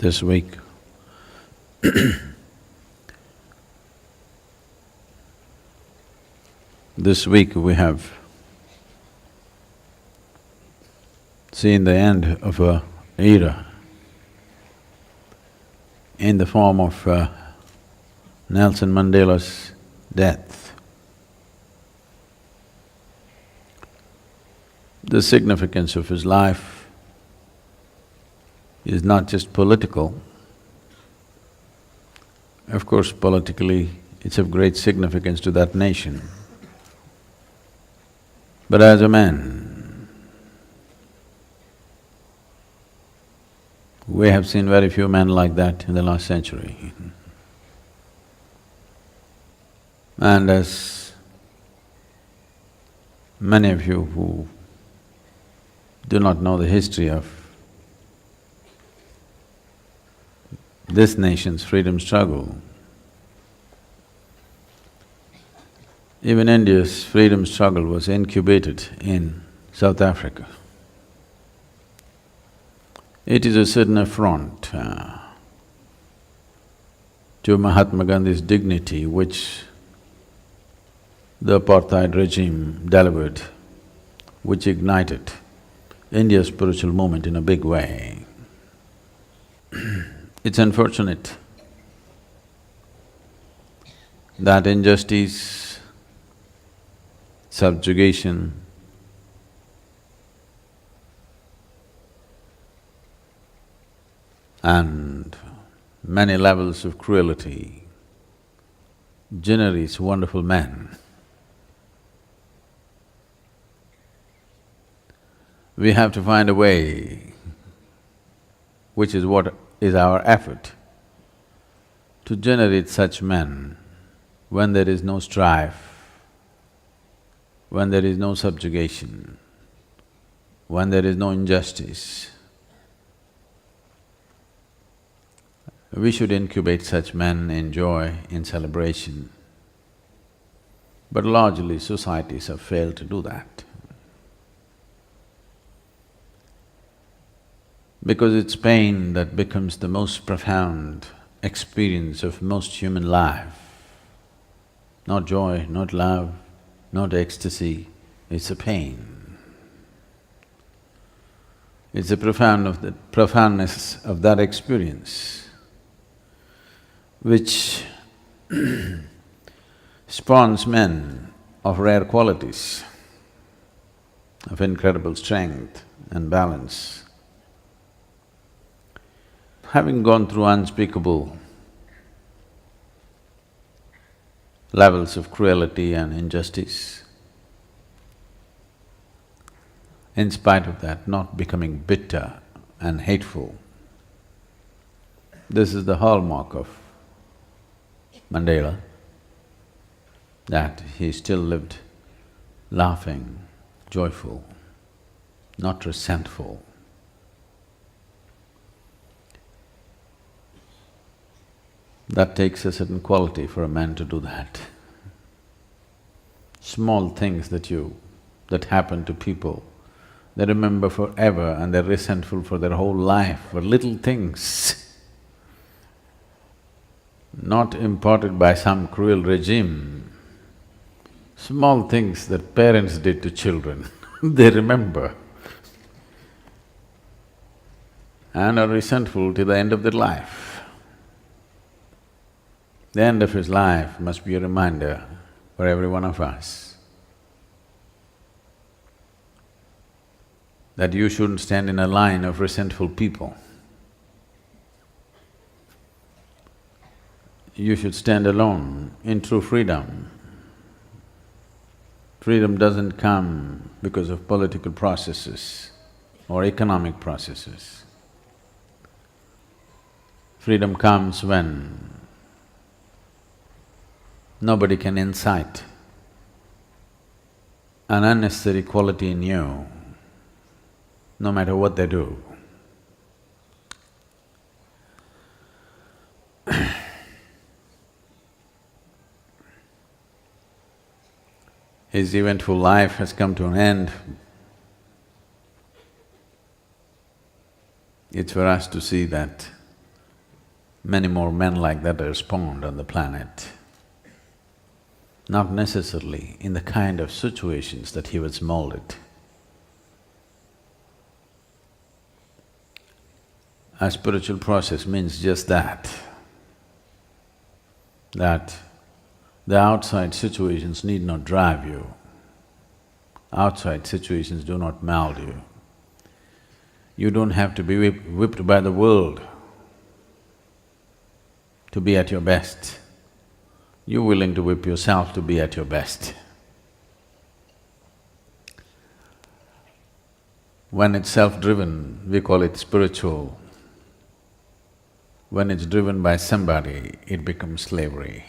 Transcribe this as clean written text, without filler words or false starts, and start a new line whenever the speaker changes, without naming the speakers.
this week. This week we have seen the end of a era in the form of Nelson Mandela's death. The significance of his life is not just political. Of course, politically, it's of great significance to that nation. But as a man, we have seen very few men like that in the last century. And as many of you who do not know the history of this nation's freedom struggle, even India's freedom struggle was incubated in South Africa. It is a certain affront to Mahatma Gandhi's dignity which the apartheid regime delivered, which ignited India's spiritual movement in a big way. It's unfortunate that injustice, subjugation, and many levels of cruelty generates wonderful men. We have to find a way, which is what is our effort, to generate such men when there is no strife, when there is no subjugation, when there is no injustice. We should incubate such men in joy, in celebration. But largely societies have failed to do that. Because it's pain that becomes the most profound experience of most human life. Not joy, not love, not ecstasy, it's a pain. It's the profoundness of that experience which spawns men of rare qualities, of incredible strength and balance. Having gone through unspeakable levels of cruelty and injustice, in spite of that, not becoming bitter and hateful. This is the hallmark of Mandela, that he still lived laughing, joyful, not resentful. That takes a certain quality for a man to do that. Small things that happen to people, they remember forever and they're resentful for their whole life, for little things not imparted by some cruel regime. Small things that parents did to children, they remember and are resentful till the end of their life. The end of his life must be a reminder for every one of us that you shouldn't stand in a line of resentful people. You should stand alone in true freedom. Freedom doesn't come because of political processes or economic processes. Freedom comes when nobody can incite an unnecessary quality in you, no matter what they do. His eventful life has come to an end. It's for us to see that many more men like that are spawned on the planet. Not necessarily in the kind of situations that he was molded. A spiritual process means just that the outside situations need not drive you. Outside situations do not mold you. You don't have to be whipped by the world to be at your best. You're willing to whip yourself to be at your best. When it's self-driven, we call it spiritual. When it's driven by somebody, it becomes slavery.